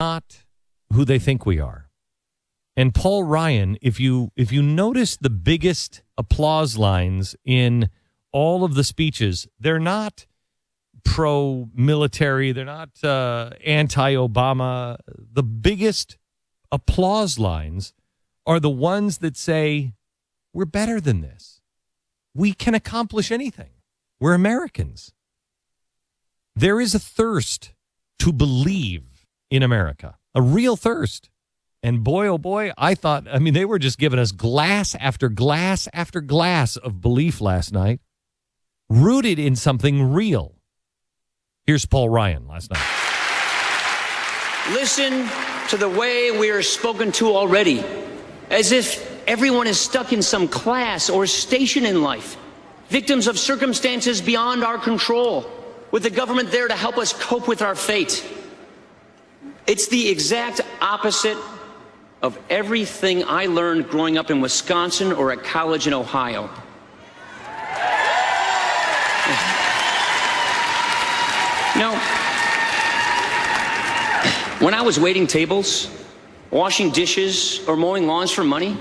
not who they think we are. And Paul Ryan, if you notice the biggest applause lines in all of the speeches, they're not pro-military, they're not anti-Obama. The biggest applause lines are the ones that say, we're better than this. We can accomplish anything. We're Americans. There is a thirst to believe in America, a real thirst. And boy, oh boy, they were just giving us glass after glass after glass of belief last night, rooted in something real. Here's Paul Ryan last night. Listen to the way we are spoken to already, as if everyone is stuck in some class or station in life, victims of circumstances beyond our control, with the government there to help us cope with our fate. It's the exact opposite of everything I learned growing up in Wisconsin or at college in Ohio. Now, when I was waiting tables, washing dishes, or mowing lawns for money,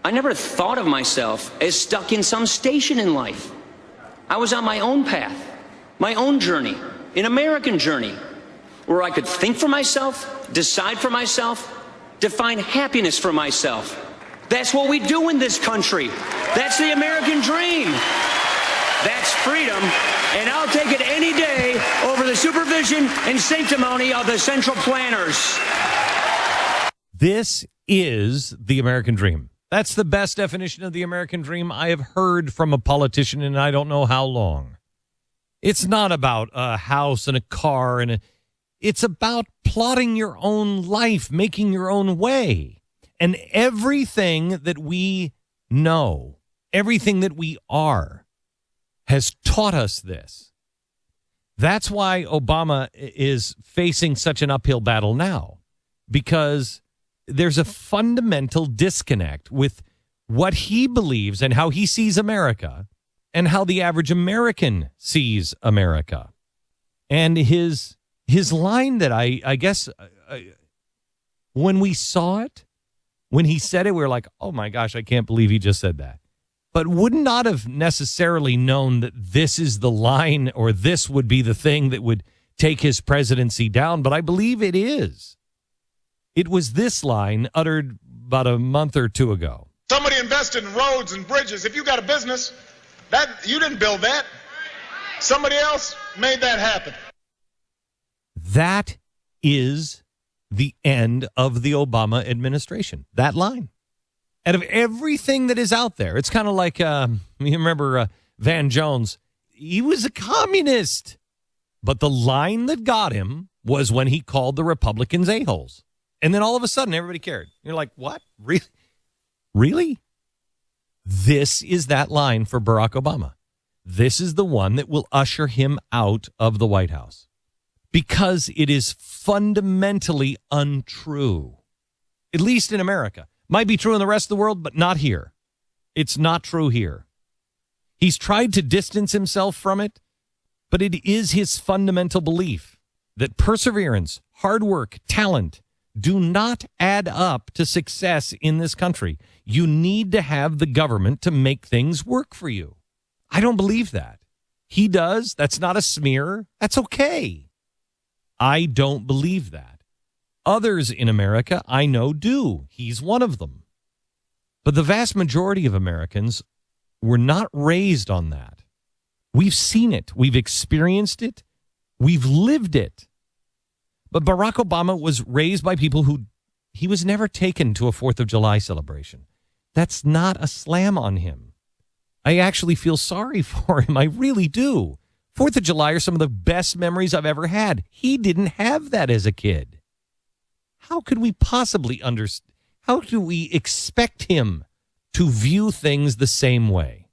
I never thought of myself as stuck in some station in life. I was on my own path, my own journey, an American journey, where I could think for myself, decide for myself, define happiness for myself. That's what we do in this country. That's the American dream. That's freedom, and I'll take it any day over the supervision and sanctimony of the central planners. This is the American dream. That's the best definition of the American dream I have heard from a politician in I don't know how long. It's not about a house and a car it's about plotting your own life, making your own way. And everything that we know, everything that we are, has taught us this. That's why Obama is facing such an uphill battle now, because there's a fundamental disconnect with what he believes and how he sees America and how the average American sees America. And his line that I guess when we saw it, when he said it, we were like, oh my gosh, I can't believe he just said that. But would not have necessarily known that this is the line or this would be the thing that would take his presidency down. But I believe it is. It was this line uttered about a month or two ago. Somebody invested in roads and bridges. If you got a business, that you didn't build that. Somebody else made that happen. That is the end of the Obama administration. That line. Out of everything that is out there, it's kind of like, you remember Van Jones, he was a communist. But the line that got him was when he called the Republicans a-holes. And then all of a sudden, everybody cared. You're like, what? Really? Really? This is that line for Barack Obama. This is the one that will usher him out of the White House. Because it is fundamentally untrue. At least in America. Might be true in the rest of the world, but not here. It's not true here. He's tried to distance himself from it, but it is his fundamental belief that perseverance, hard work, talent do not add up to success in this country. You need to have the government to make things work for you. I don't believe that. He does. That's not a smear. That's okay. I don't believe that. Others in America I know do. He's one of them. But the vast majority of Americans were not raised on that. We've seen it. We've experienced it. We've lived it. But Barack Obama was raised by people who he was never taken to a 4th of July celebration. That's not a slam on him. I actually feel sorry for him. I really do. 4th of July are some of the best memories I've ever had. He didn't have that as a kid. How could we possibly understand? How do we expect him to view things the same way?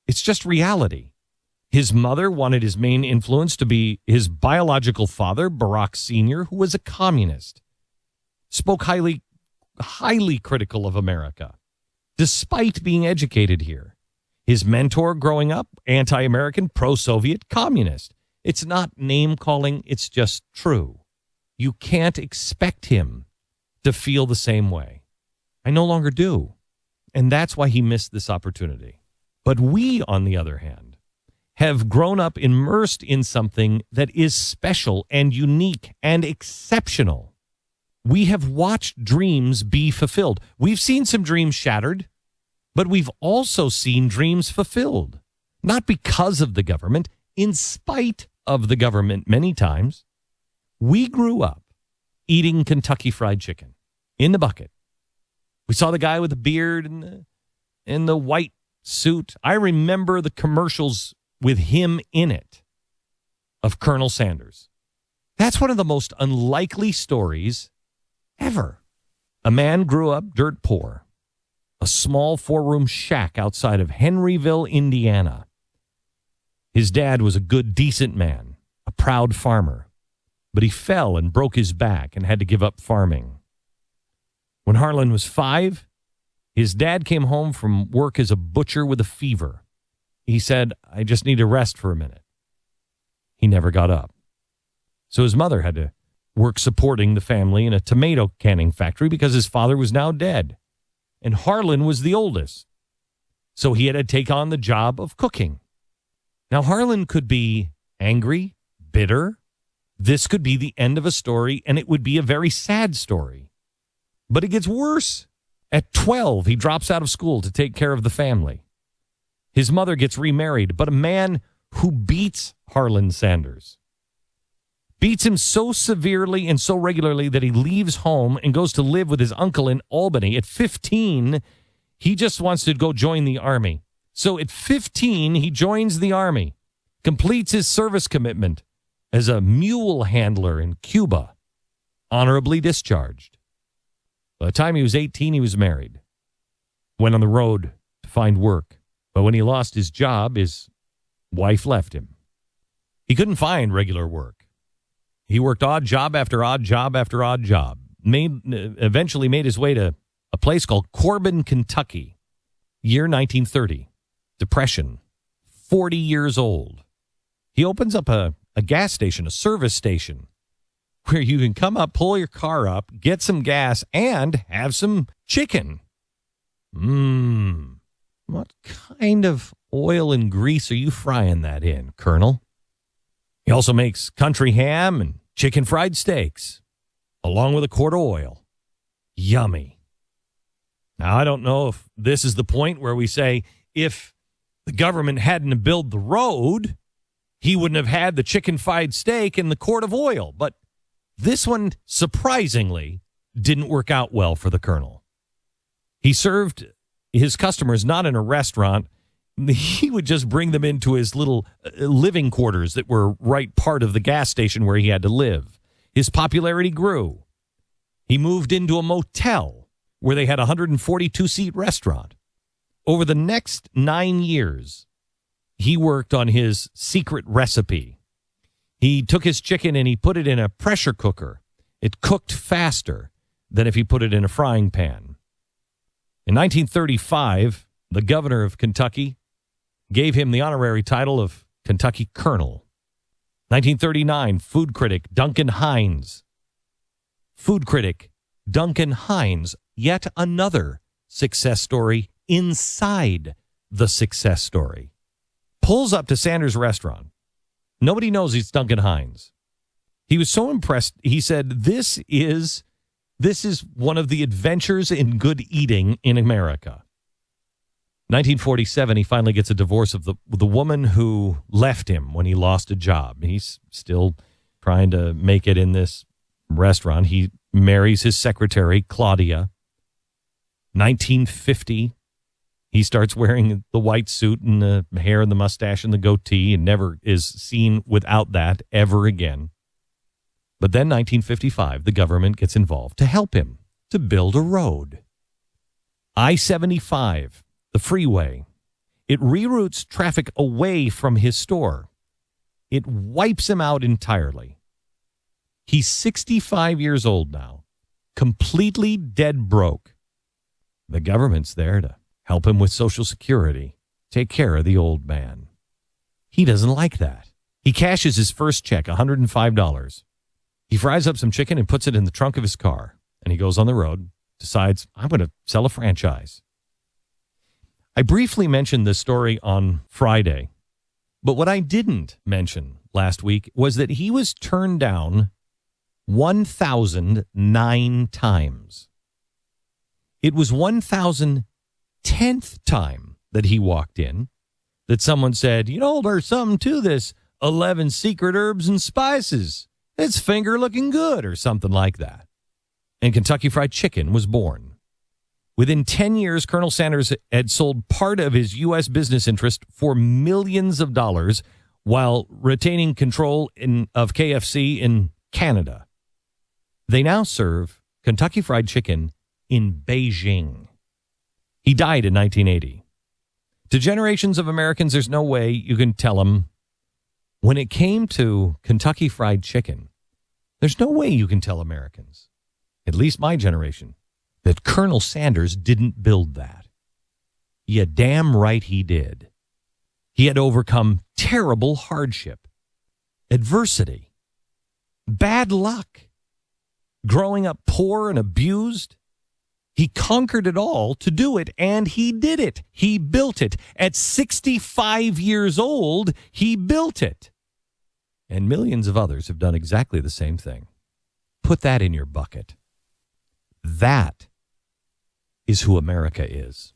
It's just reality. His mother wanted his main influence to be his biological father, Barack Sr., who was a communist. Spoke highly critical of America, despite being educated here. His mentor growing up, anti-American, pro-Soviet, communist. It's not name-calling, it's just true. You can't expect him to feel the same way. I no longer do. And that's why he missed this opportunity. But we, on the other hand, have grown up immersed in something that is special and unique and exceptional. We have watched dreams be fulfilled. We've seen some dreams shattered, but we've also seen dreams fulfilled. Not because of the government, in spite of the government many times. We grew up eating Kentucky Fried Chicken in the bucket. We saw the guy with the beard and the white suit. I remember the commercials with him in it of Colonel Sanders. That's one of the most unlikely stories ever. A man grew up dirt poor, a small 4-room shack outside of Henryville, Indiana. His dad was a good, decent man, a proud farmer, but he fell and broke his back and had to give up farming. When Harlan was 5, his dad came home from work as a butcher with a fever. He said, "I just need to rest for a minute." He never got up. So his mother had to work supporting the family in a tomato canning factory because his father was now dead. And Harlan was the oldest. So he had to take on the job of cooking. Now, Harlan could be angry, bitter. This could be the end of a story, and it would be a very sad story. But it gets worse. At 12, he drops out of school to take care of the family. His mother gets remarried, but a man who beats Harlan Sanders. Beats him so severely and so regularly that he leaves home and goes to live with his uncle in Albany. At 15, he just wants to go join the Army. So at 15, he joins the Army, completes his service commitment as a mule handler in Cuba, honorably discharged. By the time he was 18, he was married, went on the road to find work. But when he lost his job, his wife left him. He couldn't find regular work. He worked odd job after odd job after odd job. Eventually made his way to a place called Corbin, Kentucky. Year 1930. Depression. 40 years old. He opens up a gas station, a service station, where you can come up, pull your car up, get some gas, and have some chicken. What kind of oil and grease are you frying that in, Colonel? He also makes country ham and chicken fried steaks, along with a quart of oil. Yummy. Now, I don't know if this is the point where we say if the government hadn't built the road, he wouldn't have had the chicken fried steak and the quart of oil. But this one, surprisingly, didn't work out well for the Colonel. He served his customers not in a restaurant. He would just bring them into his little living quarters that were right part of the gas station where he had to live. His popularity grew. He moved into a motel where they had a 142-seat restaurant. Over the next 9 years, he worked on his secret recipe. He took his chicken and he put it in a pressure cooker. It cooked faster than if he put it in a frying pan. In 1935, the governor of Kentucky gave him the honorary title of Kentucky Colonel. 1939, food critic Duncan Hines. Food critic Duncan Hines, yet another success story inside the success story. Pulls up to Sanders' restaurant. Nobody knows he's Duncan Hines. He was so impressed, he said, this is one of the adventures in good eating in America. 1947, he finally gets a divorce of the woman who left him when he lost a job. He's still trying to make it in this restaurant. He marries his secretary, Claudia. 1950, he starts wearing the white suit and the hair and the mustache and the goatee and never is seen without that ever again. But then 1955, the government gets involved to help him to build a road. I-75, the freeway. It reroutes traffic away from his store. It wipes him out entirely. He's 65 years old now, completely dead broke. The government's there to help him with Social Security, take care of the old man. He doesn't like that. He cashes his first check, $105. He fries up some chicken and puts it in the trunk of his car. And he goes on the road, decides, I'm going to sell a franchise. I briefly mentioned this story on Friday, but what I didn't mention last week was that he was turned down 1,009 times. It was 1,010th time that he walked in that someone said, there's something to this 11 secret herbs and spices. It's finger looking good or something like that. And Kentucky Fried Chicken was born. Within 10 years, Colonel Sanders had sold part of his U.S. business interest for millions of dollars while retaining control of KFC in Canada. They now serve Kentucky Fried Chicken in Beijing. He died in 1980. To generations of Americans, there's no way you can tell them. When it came to Kentucky Fried Chicken, there's no way you can tell Americans, at least my generation, that Colonel Sanders didn't build that. Yeah, damn right he did. He had overcome terrible hardship, adversity, bad luck, growing up poor and abused. He conquered it all to do it, and he did it. He built it. At 65 years old, he built it. And millions of others have done exactly the same thing. Put that in your bucket. That is who America is.